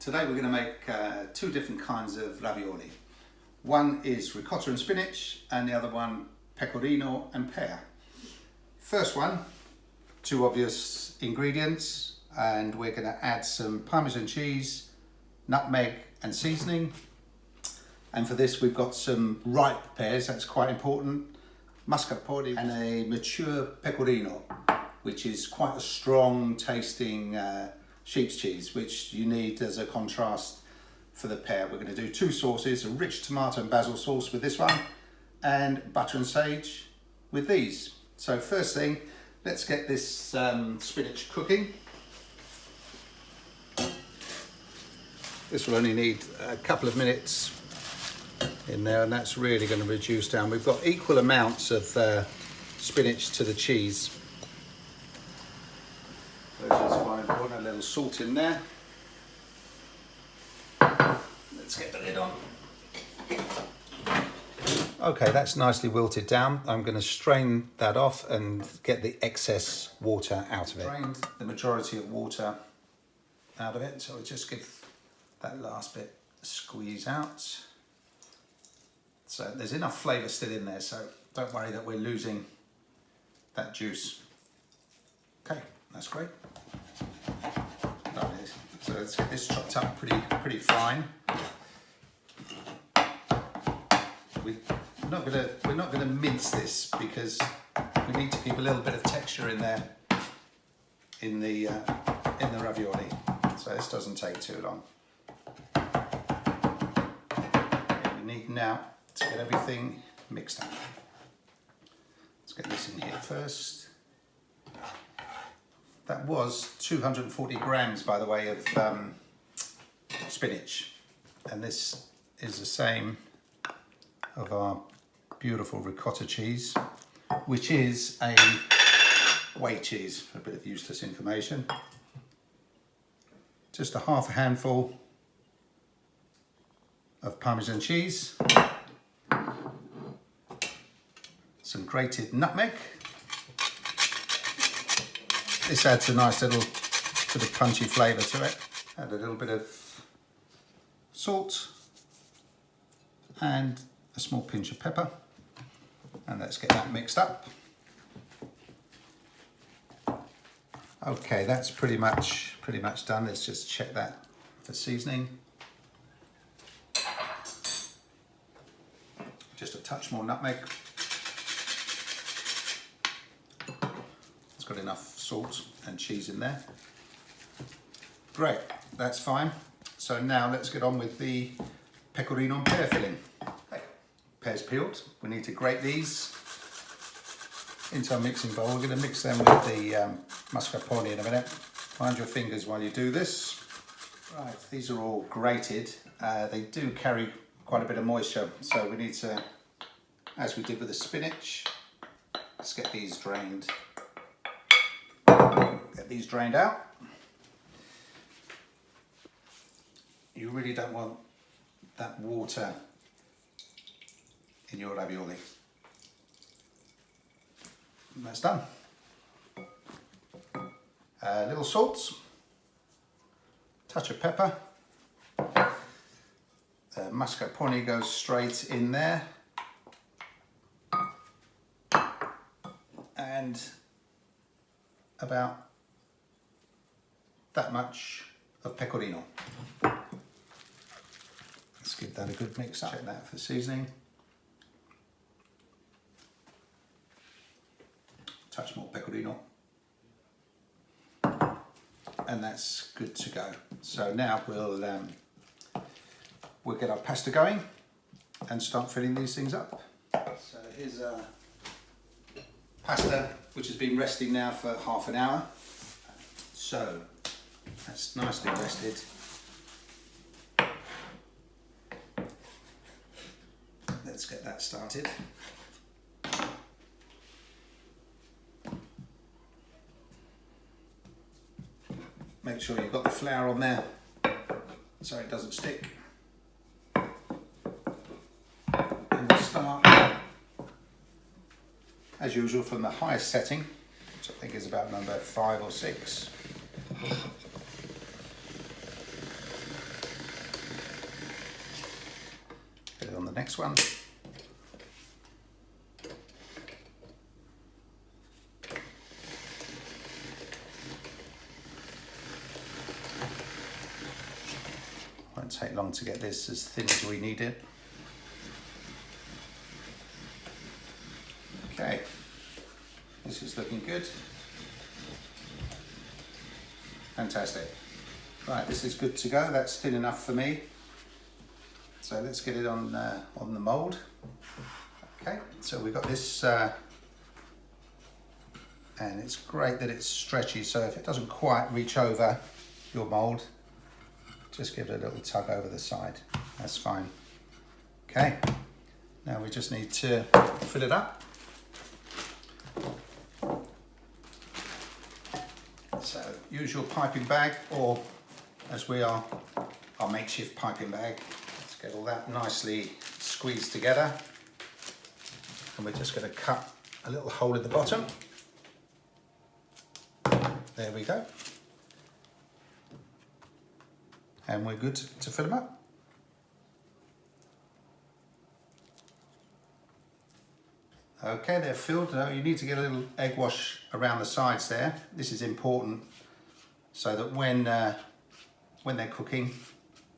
Today we're going to make two different kinds of ravioli. One is ricotta and spinach, and the other one pecorino and pear. First one, two obvious ingredients, and we're going to add some Parmesan cheese, nutmeg and seasoning. And for this we've got some ripe pears, that's quite important, mascarpone and a mature pecorino, which is quite a strong tasting sheep's cheese, which you need as a contrast for the pear. We're going to do two sauces, a rich tomato and basil sauce with this one, and butter and sage with these. So first thing, let's get this spinach cooking. This will only need a couple of minutes in there, and that's really going to reduce down. We've got equal amounts of spinach to the cheese. Which is quite important. A little salt in there. Let's get the lid on. Okay, that's nicely wilted down. I'm going to strain that off and get the excess water out of it. Drained the majority of water out of it, so I'll just give that last bit a squeeze out. So there's enough flavour still in there, so don't worry that we're losing that juice. Okay, that's great. So let's get this chopped up pretty fine. We're not gonna mince this because we need to keep a little bit of texture in there in the ravioli. So this doesn't take too long. We need now to get everything mixed up. Let's get this in here first. That was 240 grams, by the way, of spinach. And this is the same of our beautiful ricotta cheese, which is a whey cheese, a bit of useless information. Just a half a handful of Parmesan cheese, some grated nutmeg. This adds a nice little sort of punchy flavour to it. Add a little bit of salt and a small pinch of pepper, and let's get that mixed up. Okay, that's pretty much done. Let's just check that for seasoning. Just a touch more nutmeg. It's got enough salt and cheese in there. Great, that's fine. So now let's get on with the pecorino and pear filling. Okay. Pears peeled, we need to grate these into our mixing bowl. We're going to mix them with the mascarpone in a minute. Mind your fingers while you do this. Right, these are all grated. They do carry quite a bit of moisture, so we need to, as we did with the spinach, let's get these drained. Get these drained out. You really don't want that water in your ravioli. And that's done. Little salt, touch of pepper. Mascarpone goes straight in there. And about that much of pecorino. Let's give that a good mix up. Check that for seasoning. Touch more pecorino. And that's good to go. So now we'll get our pasta going and start filling these things up. So here's our pasta, which has been resting now for half an hour. So that's nicely rested. Let's get that started. Make sure you've got the flour on there so it doesn't stick. And we'll start, as usual, from the highest setting, which I think is about number 5 or 6. next one. Won't take long to get this as thin as we need it. Okay, this is looking good. Fantastic. Right, this is good to go. That's thin enough for me. So let's get it on the mould. Okay, so we've got this, and it's great that it's stretchy. So if it doesn't quite reach over your mould, just give it a little tug over the side. That's fine. Okay, now we just need to fill it up. So use your piping bag, or as we are, our makeshift piping bag. Let's get all that nicely squeezed together. And we're just going to cut a little hole in the bottom. There we go. And we're good to fill them up. Okay, they're filled. Now you need to get a little egg wash around the sides there. This is important so that when they're cooking,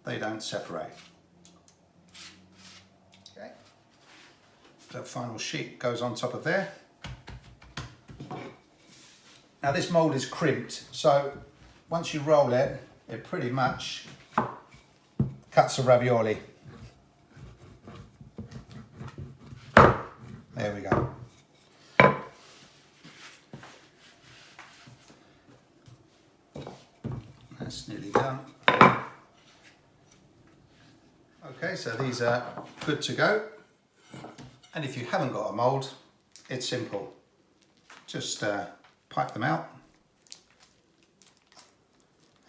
they don't separate. Okay. The final sheet goes on top of there. Now this mould is crimped, so once you roll it, it pretty much cuts a ravioli. There we go. That's nearly done. Okay, so these are good to go. And if you haven't got a mould, it's simple. Just pipe them out.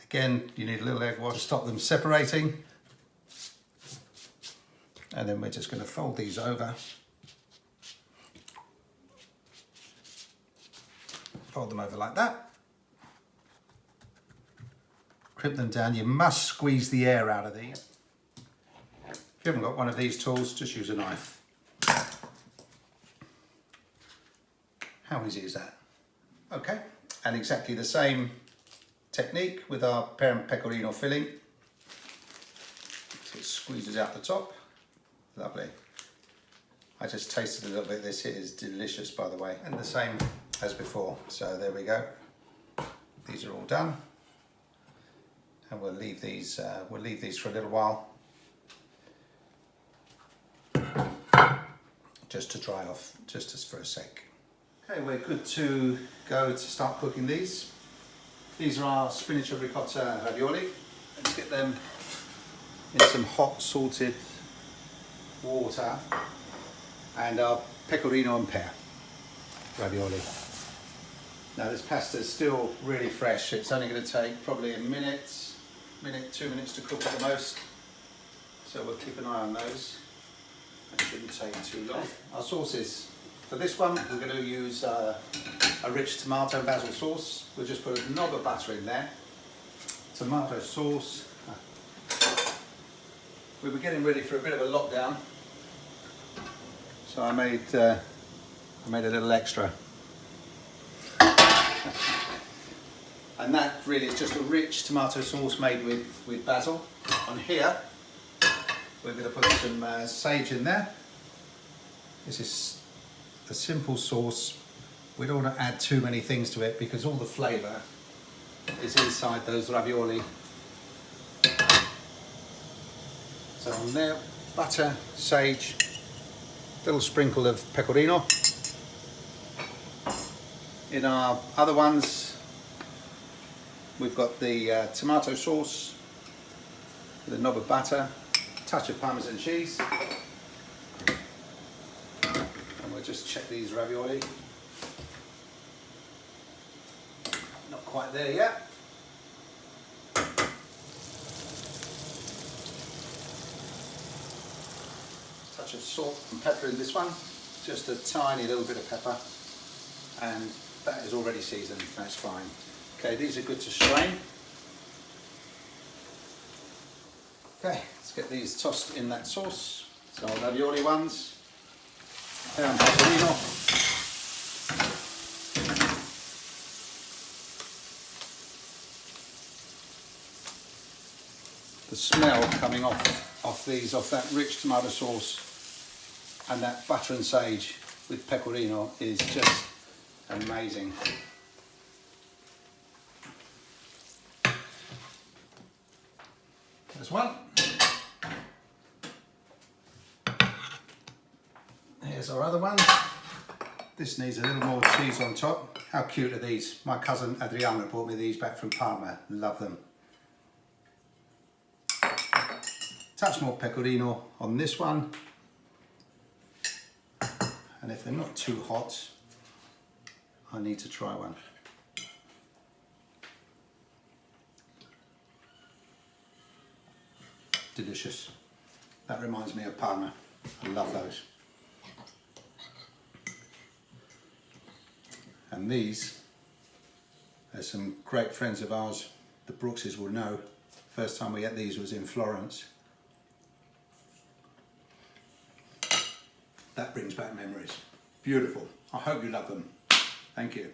Again, you need a little egg wash to stop them separating. And then we're just going to fold these over. Fold them over like that. Crimp them down. You must squeeze the air out of these. If you haven't got one of these tools, just use a knife. How easy is that? Okay, and exactly the same technique with our pear and pecorino filling. So it squeezes out the top. Lovely. I just tasted a little bit. This is delicious, by the way, and the same as before. So there we go. These are all done, and we'll leave these for a little while, just to dry off, just as for a sec. Okay, we're good to go to start cooking these. These are our spinach and ricotta ravioli. Let's get them in some hot salted water, and our pecorino and pear ravioli. Now this pasta is still really fresh. It's only going to take probably a minute, 2 minutes to cook at the most. So we'll keep an eye on those. It shouldn't take too long. Our sauces. For this one, we're going to use a rich tomato and basil sauce. We'll just put a knob of butter in there. Tomato sauce. We were getting ready for a bit of a lockdown, so I made a little extra. And that really is just a rich tomato sauce made with basil. On here, we're going to put some sage in there. This is a simple sauce. We don't want to add too many things to it because all the flavour is inside those ravioli. So on there, butter, sage, little sprinkle of pecorino. In our other ones, we've got the tomato sauce, with a knob of butter, a touch of Parmesan cheese. And we'll just check these ravioli. Not quite there yet. Touch of salt and pepper in this one, just a tiny little bit of pepper, and that is already seasoned, that's fine. Okay, these are good to strain. Okay, let's get these tossed in that sauce. So our ravioli ones, pear and pecorino. The smell coming off that rich tomato sauce and that butter and sage with pecorino is just amazing. There's one. Here's our other one. This needs a little more cheese on top. How cute are these? My cousin Adriana brought me these back from Parma. Love them. Touch more pecorino on this one. And if they're not too hot, I need to try one. Delicious. That reminds me of Parma. I love those. And these, there's some great friends of ours, the Brookses will know. First time we ate these was in Florence. That brings back memories. Beautiful. I hope you love them. Thank you.